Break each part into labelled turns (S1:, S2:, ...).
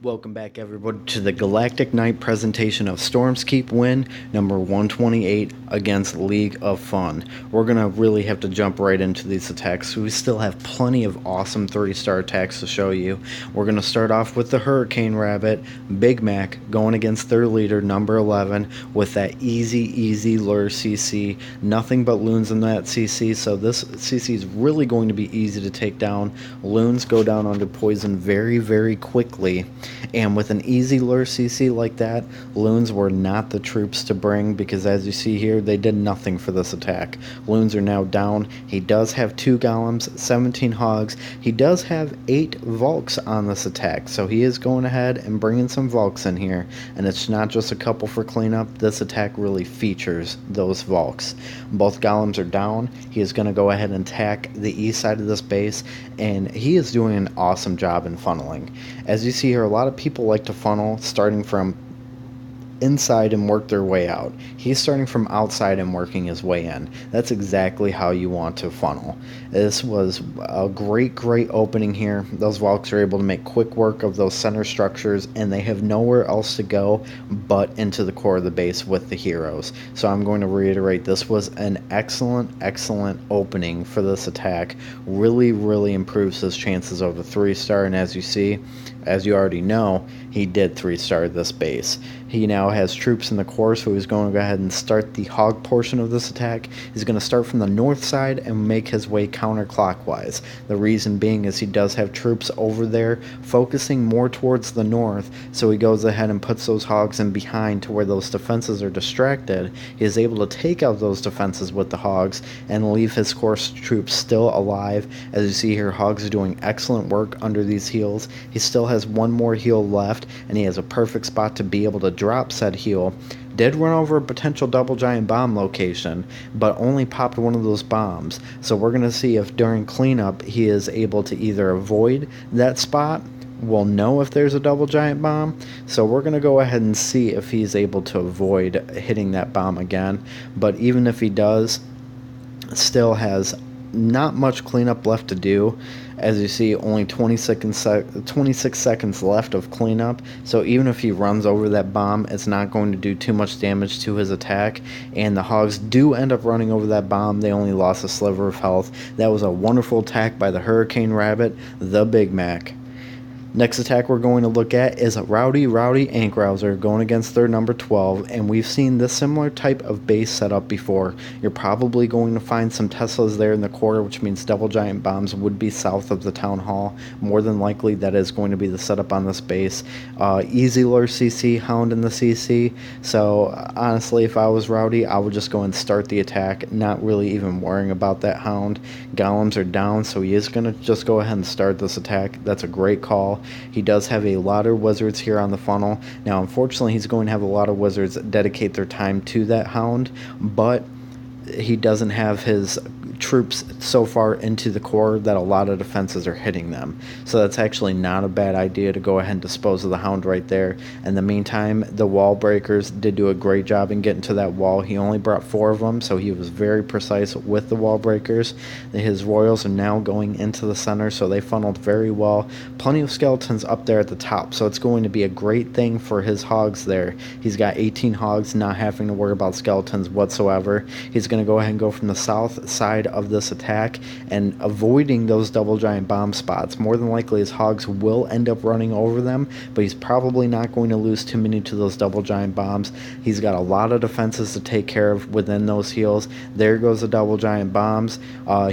S1: Welcome back, everybody, to the Galactic Knight presentation of Stormskeep win number 128 against League of Fun. We're going to really have to jump right into these attacks. We still have plenty of awesome 3-star attacks to show you. We're going to start off with the Hurricane Rabbit, Big Mac, going against their leader, number 11, with that easy lure CC. Nothing but loons in that CC, so this CC is really going to be easy to take down. Loons go down under poison very quickly. And with an easy lure CC like that, loons were not the troops to bring, because as you see here, they did nothing for this attack. Loons are now down. He does have 2 golems, 17 hogs. He does have 8 Volks on this attack, so he is going ahead and bringing some Volks in here. And it's not just a couple for cleanup. This attack really features those Volks. Both golems are down. He is going to go ahead and attack the east side of this base, and he is doing an awesome job in funneling. As you see here, a lot of people like to funnel starting from inside and work their way out. He's starting from outside and working his way in. That's exactly how you want to funnel. This was a great opening here. Those Valks are able to make quick work of those center structures, and they have nowhere else to go but into the core of the base with the heroes. So I'm going to reiterate, this was an excellent opening for this attack. Really improves his chances of a 3-star, and as you see, as you already know, he did 3-star this base. He now has troops in the core, so he's going to go ahead and start the hog portion of this attack. He's going to start from the north side and make his way counterclockwise. The reason being is he does have troops over there focusing more towards the north, so he goes ahead and puts those hogs in behind to where those defenses are distracted. He is able to take out those defenses with the hogs and leave his core troops still alive. As you see here, hogs are doing excellent work under these heals. He still has 1 more heal left, and he has a perfect spot to be able to drop said heal. Did run over a potential double giant bomb location, but only popped one of those bombs. So we're going to see if during cleanup he is able to either avoid that spot. We'll know if there's a double giant bomb, so we're going to go ahead and see if he's able to avoid hitting that bomb again. But even if he does, still has not much cleanup left to do. As you see, only 26 seconds left of cleanup, so even if he runs over that bomb, it's not going to do too much damage to his attack. And the hogs do end up running over that bomb. They only lost a sliver of health. That was a wonderful attack by the Hurricane Rabbit, the Big Mac. Next attack we're going to look at is a Rowdy Ankrouser going against their number 12, and we've seen this similar type of base setup before. You're probably going to find some Teslas there in the core, which means double giant bombs would be south of the town hall. More than likely that is going to be the setup on this base. Easy lure CC, Hound in the CC, so honestly if I was Rowdy, I would just go and start the attack, not really even worrying about that Hound. Golems are down, so he is going to just go ahead and start this attack. That's a great call. He does have a lot of wizards here on the funnel. Now, unfortunately, he's going to have a lot of wizards dedicate their time to that Hound, but he doesn't have his troops so far into the core that a lot of defenses are hitting them. So that's actually not a bad idea to go ahead and dispose of the Hound right there. In the meantime, the wall breakers did do a great job in getting to that wall. He only brought 4 of them, so he was very precise with the wall breakers. His royals are now going into the center, so they funneled very well. Plenty of skeletons up there at the top, so it's going to be a great thing for his hogs there. He's got 18 hogs, not having to worry about skeletons whatsoever. He's going to go ahead and go from the south side of this attack and avoiding those double giant bomb spots. More than likely his hogs will end up running over them, but he's probably not going to lose too many to those double giant bombs. He's got a lot of defenses to take care of within those heals. There goes the double giant bombs.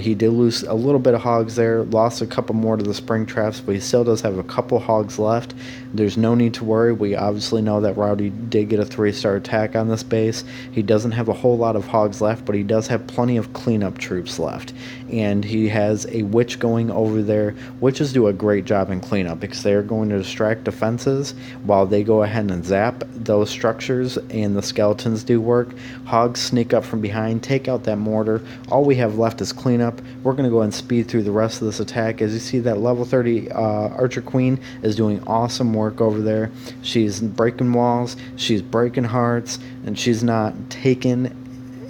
S1: He did lose a little bit of hogs there, lost a couple more to the spring traps, but he still does have a couple hogs left. There's no need to worry. We obviously know that Rowdy did get a 3-star attack on this base. He doesn't have a whole lot of hogs left, but he does have plenty of cleanup troops left. And he has a witch going over there. Witches do a great job in cleanup because they are going to distract defenses while they go ahead and zap those structures, and the skeletons do work. Hogs sneak up from behind, take out that mortar. All we have left is cleanup. We're going to go ahead and speed through the rest of this attack. As you see, that level 30 Archer Queen is doing awesome work over there. She's breaking walls, she's breaking hearts, and she's not taking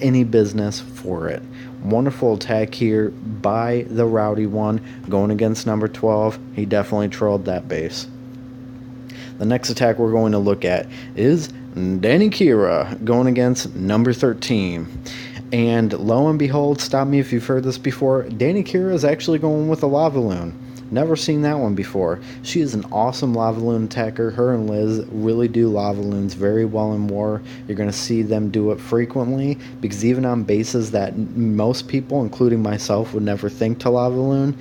S1: any business for it. Wonderful attack here by the Rowdy one going against number 12. He definitely trolled that base. The next attack we're going to look at is Danny Kira going against number 13. And lo and behold, stop me if you've heard this before, Danny Kira is actually going with a Lava Loon. Never seen that one before. She is an awesome Lava Loon attacker. Her and Liz really do Lava Loons very well in war. You're going to see them do it frequently because even on bases that most people, including myself, would never think to Lava Loon,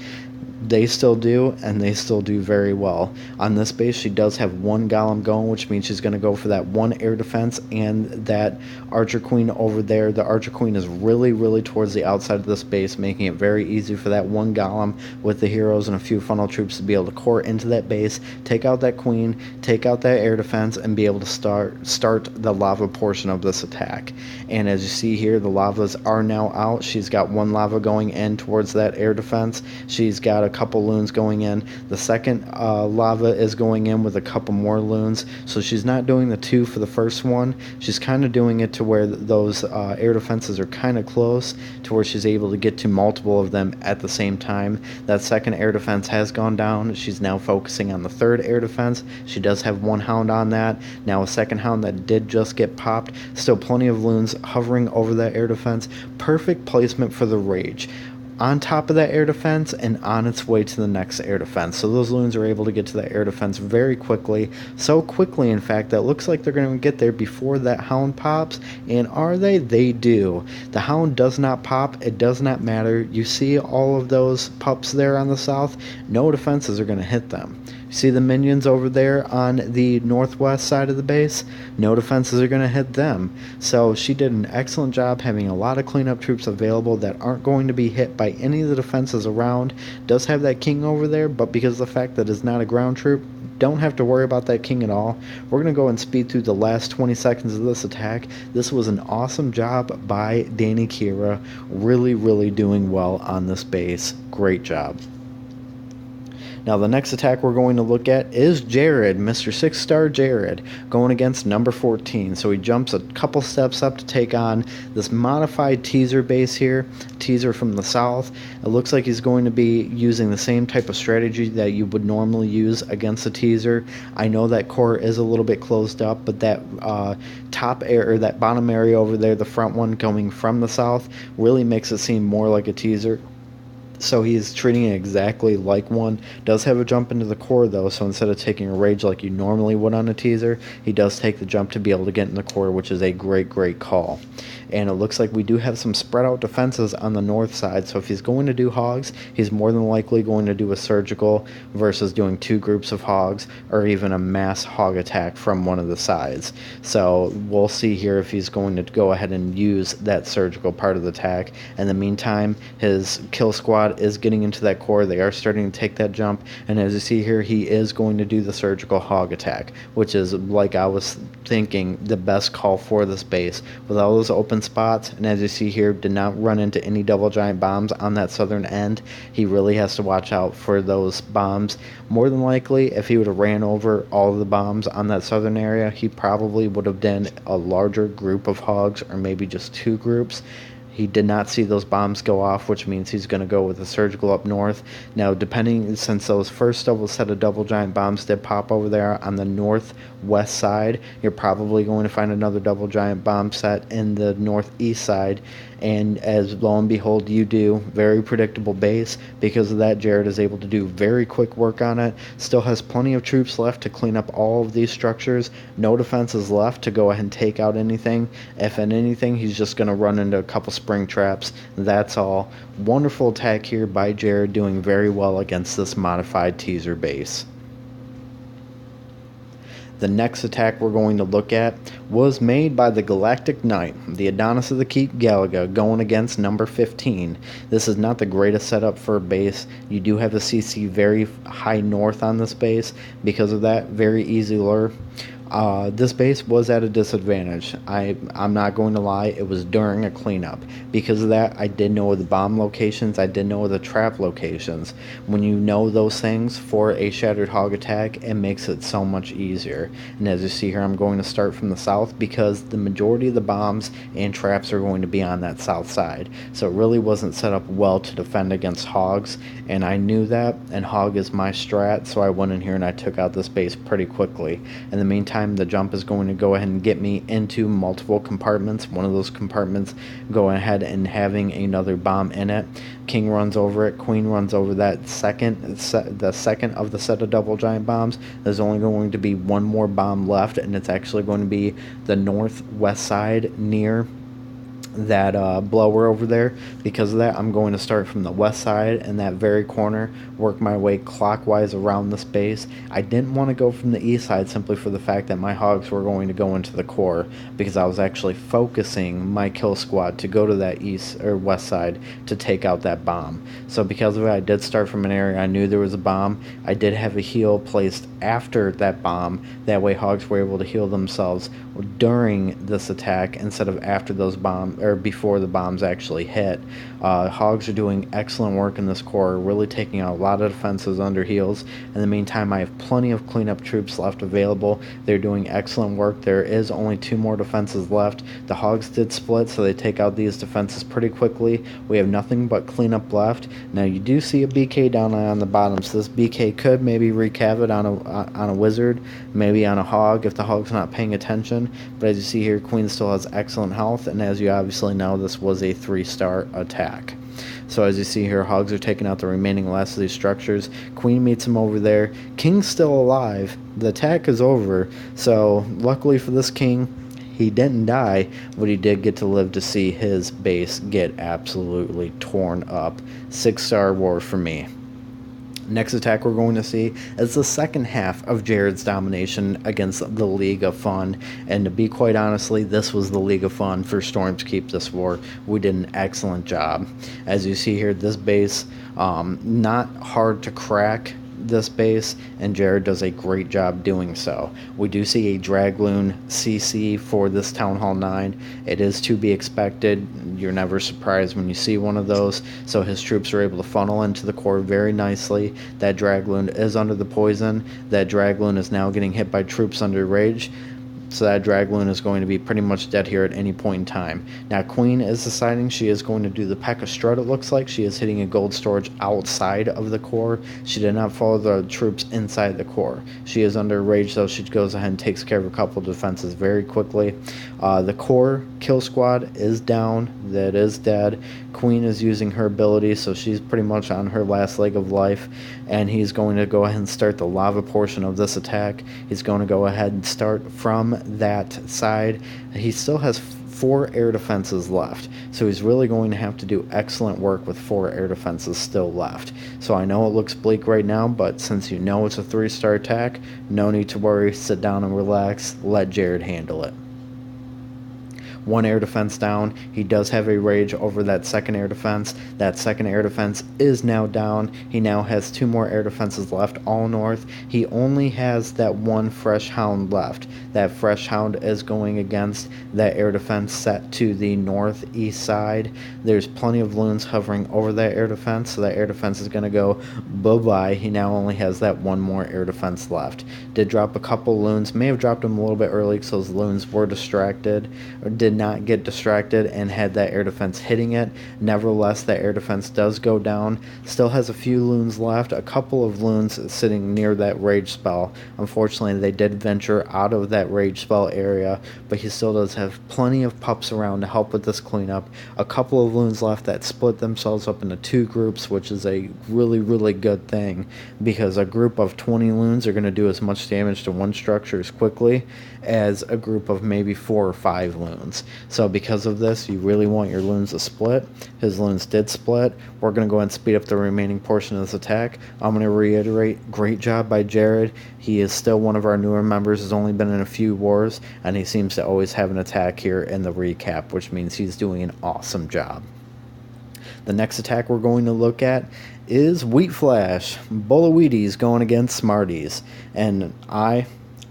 S1: they still do, and they still do very well. On this base, she does have one Golem going, which means she's going to go for that one air defense and that Archer Queen over there. The Archer Queen is really, really towards the outside of this base, making it very easy for that one Golem with the heroes and a few funnel troops to be able to core into that base, take out that Queen, take out that air defense, and be able to start the lava portion of this attack. And as you see here, the lavas are now out. She's got one lava going in towards that air defense. She's got a couple loons going in. The second lava is going in with a couple more loons, so she's not doing the two for the first one. She's kind of doing it to where those air defenses are kind of close to where she's able to get to multiple of them at the same time. That second air defense has gone down. She's now focusing on the third air defense. She does have one hound on that. Now a second hound that did just get popped. Still plenty of loons hovering over that air defense. Perfect placement for the Rage on top of that air defense and on its way to the next air defense. So those loons are able to get to that air defense very quickly. So quickly, in fact, that looks like they're going to get there before that hound pops. And are they? They do. The hound does not pop. It does not matter. You see all of those pups there on the south? No defenses are going to hit them. See the minions over there on the northwest side of the base? No defenses are going to hit them. So she did an excellent job having a lot of cleanup troops available that aren't going to be hit by any of the defenses around. Does have that king over there, but because of the fact that it's not a ground troop, don't have to worry about that king at all. We're going to go and speed through the last 20 seconds of this attack. This was an awesome job by Danny Kira. Really, really doing well on this base. Great job. Now the next attack we're going to look at is Jared, Mr. 6-star Jared, going against number 14. So he jumps a couple steps up to take on this modified teaser base here, teaser from the south. It looks like he's going to be using the same type of strategy that you would normally use against a teaser. I know that core is a little bit closed up, but that top area, or that bottom area over there, the front one coming from the south, really makes it seem more like a teaser. So he's treating it exactly like one. Does have a jump into the core though, so instead of taking a rage like you normally would on a teaser, he does take the jump to be able to get in the core, which is a great, great call. And it looks like we do have some spread out defenses on the north side, so if he's going to do hogs, he's more than likely going to do a surgical versus doing two groups of hogs or even a mass hog attack from one of the sides. So we'll see here if he's going to go ahead and use that surgical part of the attack. In the meantime, his kill squad is getting into that core. They are starting to take that jump, and as you see here, he is going to do the surgical hog attack, which is, like I was thinking, the best call for this base with all those open spots. And as you see here, did not run into any double giant bombs on that southern end. He really has to watch out for those bombs. More than likely, if he would have ran over all of the bombs on that southern area, he probably would have done a larger group of hogs, or maybe just two groups. He did not see those bombs go off, which means he's going to go with a surgical up north. Now, since those first set of double giant bombs did pop over there on the northwest side, you're probably going to find another double giant bomb set in the northeast side. And as lo and behold, you do. Very predictable base. Because of that, Jared is able to do very quick work on it. Still has plenty of troops left to clean up all of these structures. No defenses left to go ahead and take out anything. If in anything, he's just going to run into a couple spring traps. That's all. Wonderful attack here by Jared, doing very well against this modified teaser base. The next attack we're going to look at was made by the Galactic Knight, the Adonis of the Keep Galaga, going against number 15. This is not the greatest setup for a base. You do have a CC very high north on this base. Because of that, very easy lure. This base was at a disadvantage. I'm not going to lie, it was during a cleanup. Because of that, I did know the bomb locations, I did know the trap locations. When you know those things for a Shattered Hog attack, it makes it so much easier. And as you see here, I'm going to start from the south because the majority of the bombs and traps are going to be on that south side. So it really wasn't set up well to defend against hogs, and I knew that, and hog is my strat, so I went in here and I took out this base pretty quickly. In the meantime, the jump is going to go ahead and get me into multiple compartments. One of those compartments going ahead and having another bomb in it. King runs over it. Queen runs over that the second of the set of double giant bombs. There's only going to be one more bomb left, and it's actually going to be the northwest side near that blower over there. Because of that, I'm going to start from the west side in that very corner, work my way clockwise around this base. I didn't want to go from the east side simply for the fact that my hogs were going to go into the core, because I was actually focusing my kill squad to go to that east or west side to take out that bomb. So because of it, I did start from an area I knew there was a bomb. I did have a heal placed after that bomb, that way hogs were able to heal themselves during this attack instead of after those bombs or before the bombs actually hit. Hogs are doing excellent work in this core, really taking out a lot of defenses under heals. In the meantime, I have plenty of cleanup troops left available. They're doing excellent work. There is only 2 more defenses left. The hogs did split, so they take out these defenses pretty quickly. We have nothing but cleanup left. Now you do see a BK down on the bottom, so this BK could maybe wreak havoc on a wizard, maybe on a hog if the hog's not paying attention. But as you see here, Queen still has excellent health, and as you obviously know, this was a 3-star attack. So as you see here, hogs are taking out the remaining last of these structures. Queen meets him over there. King's still alive. The attack is over. So luckily for this king, he didn't die, but he did get to live to see his base get absolutely torn up. 6-star war for me. Next attack we're going to see is the second half of Jared's domination against the League of Fun. And to be quite honestly, this was the League of Fun for Storm's Keep this war. We did an excellent job. As you see here, this base, not hard to crack this base, and Jared does a great job doing so. We do see a Dragloon CC for this Town Hall 9. It is to be expected. You're never surprised when you see one of those. So his troops are able to funnel into the core very nicely. That Dragloon is under the poison. That Dragloon is now getting hit by troops under rage. So that Dragloon is going to be pretty much dead here at any point in time. Now Queen is deciding she is going to do the P.E.K.K.A. strut, it looks like. She is hitting a gold storage outside of the core. She did not follow the troops inside the core. She is under rage, though. She goes ahead and takes care of a couple of defenses very quickly. The core kill squad is down. That is dead. Queen is using her ability, so she's pretty much on her last leg of life. And he's going to go ahead and start the lava portion of this attack. He's going to go ahead and start from that side. He still has 4 air defenses left, so he's really going to have to do excellent work with 4 air defenses still left. So I know it looks bleak right now, but since you know it's a 3-star attack, no need to worry. Sit down and relax. Let Jared handle it. 1 air defense down. He does have a rage over that second air defense. That second air defense is now down. He now has 2 more air defenses left, all north. He only has that 1 fresh hound left. That fresh hound is going against that air defense set to the northeast side. There's plenty of loons hovering over that air defense, so that air defense is going to go bye-bye. He now only has that 1 more air defense left. Did drop a couple loons. May have dropped them a little bit early because those loons were distracted, or did not get distracted and had that air defense hitting it. Nevertheless, that air defense does go down. Still has a few loons left, a couple of loons sitting near that rage spell. Unfortunately, they did venture out of that rage spell area, but he still does have plenty of pups around to help with this cleanup. A couple of loons left that split themselves up into 2 groups, which is a really, really good thing, because a group of 20 loons are going to do as much damage to one structure as quickly as a group of maybe 4 or 5 loons. So because of this, you really want your loons to split. His loons did split. We're going to go ahead and speed up the remaining portion of this attack. I'm going to reiterate, great job by Jared. He is still one of our newer members, has only been in a few wars, and he seems to always have an attack here in the recap, which means he's doing an awesome job. The next attack we're going to look at is Wheat Flash. Bullawheaties going against Smarties. And I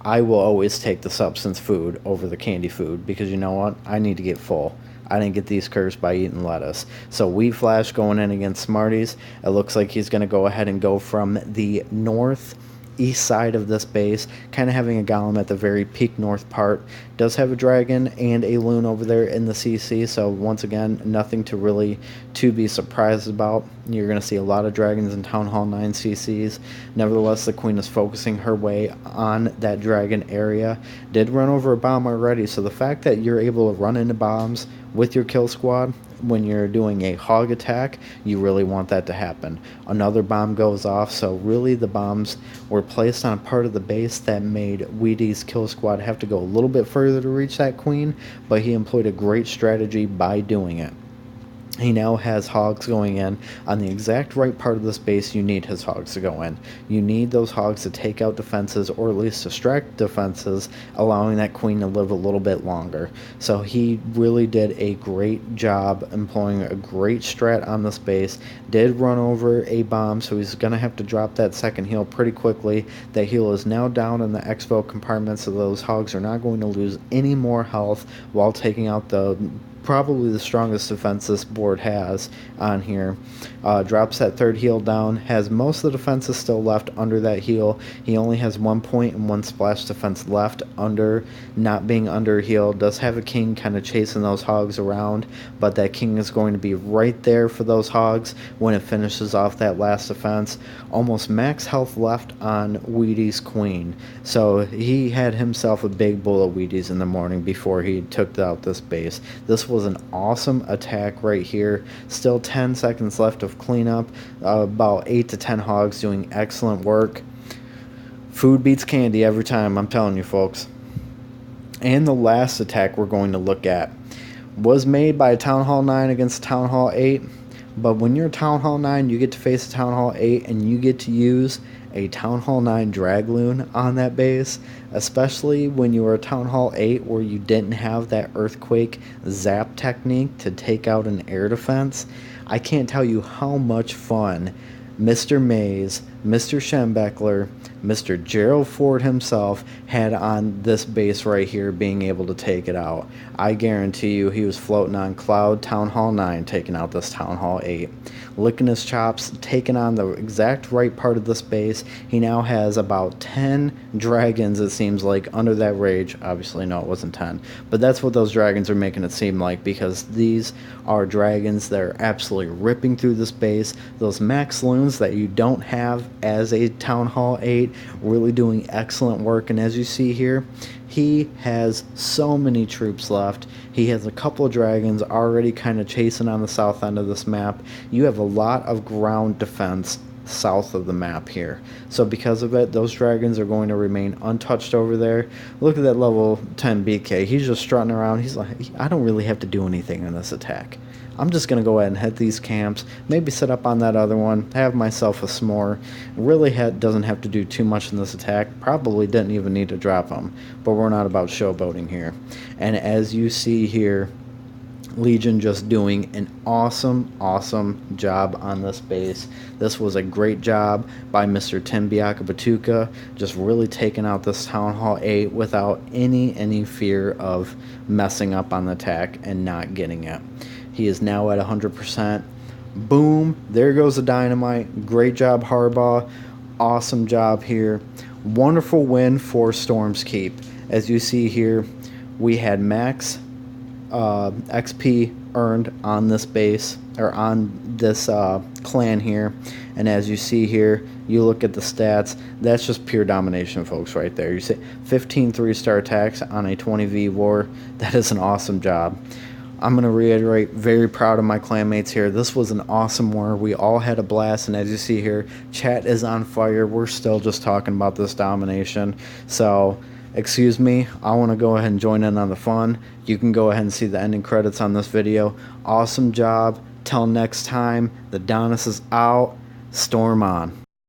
S1: I will always take the substance food over the candy food because you know what? I need to get full. I didn't get these curves by eating lettuce. So Wheat Flash going in against Smarties. It looks like he's going to go ahead and go from the north east side of this base, kind of having a golem at the very peak north part. Does have a dragon and a loon over there in the CC, so once again, nothing to really to be surprised about. You're going to see a lot of dragons in Town Hall 9 CCs. Nevertheless, the queen is focusing her way on that dragon area. Did run over a bomb already, so the fact that you're able to run into bombs with your kill squad when you're doing a hog attack, you really want that to happen. Another bomb goes off, so really the bombs were placed on a part of the base that made Wheaty's kill squad have to go a little bit further to reach that queen, but he employed a great strategy by doing it. He now has hogs going in on the exact right part of this base you need his hogs to go in. You need those hogs to take out defenses or at least distract defenses, allowing that queen to live a little bit longer. So he really did a great job employing a great strat on this base. Did run over a bomb, so he's going to have to drop that second heal pretty quickly. That heal is now down in the expo compartment, so those hogs are not going to lose any more health while taking out the probably the strongest defense this board has on here. Drops that third heal down, has most of the defenses still left under that heal. He only has 1 point and 1 splash defense left under not being under heal. Does have a king kind of chasing those hogs around, but that king is going to be right there for those hogs when it finishes off that last defense. Almost max health left on Wheaty's queen, so he had himself a big bowl of Wheaties in the morning before he took out this base. This was an awesome attack right here. Still 10 seconds left of cleanup. About 8 to 10 hogs doing excellent work. Food beats candy every time, I'm telling you folks. And the last attack we're going to look at was made by Town Hall 9 against Town Hall 8. But when you're Town Hall 9, you get to face a Town Hall 8 and you get to use a Town Hall 9 Dragloon on that base, especially when you were a Town Hall 8 where you didn't have that Earthquake Zap technique to take out an air defense. I can't tell you how much fun Mr. Mays, Mr. Schembeckler, Mr. Gerald Ford himself had on this base right here being able to take it out. I guarantee you he was floating on cloud Town Hall 9 taking out this Town Hall 8. Licking his chops, taking on the exact right part of this base. He now has about 10 dragons, it seems like, under that rage. Obviously, no, it wasn't 10. But that's what those dragons are making it seem like, because these are dragons that are absolutely ripping through this base. Those max loons that you don't have as a Town Hall 8 really doing excellent work. And as you see here, he has so many troops left. He has a couple of dragons already kind of chasing on the south end of this map. You have a lot of ground defense south of the map here. So because of it, those dragons are going to remain untouched over there. Look at that level 10 BK. He's just strutting around. He's like, I don't really have to do anything in this attack. I'm just going to go ahead and hit these camps, maybe set up on that other one, have myself a s'more. Really doesn't have to do too much in this attack. Probably didn't even need to drop them, but we're not about showboating here. And as you see here, Legion just doing an awesome job on this base. This was a great job by Mr. Tim Biakabatuka, just really taking out this Town Hall 8 without any fear of messing up on the attack and not getting it. He is now at 100%. Boom, there goes the dynamite. Great job, Harbaugh. Awesome job here. Wonderful win for Storm's Keep. As you see here, we had max XP earned on this base, or on this clan here. And as you see here, you look at the stats, that's just pure domination, folks, right there. You see 15 3-star attacks on a 20v war. That is an awesome job. I'm going to reiterate, very proud of my clanmates here. This was an awesome war. We all had a blast, and as you see here, chat is on fire. We're still just talking about this domination. So, excuse me, I want to go ahead and join in on the fun. You can go ahead and see the ending credits on this video. Awesome job. Till next time, the Donis is out. Storm on.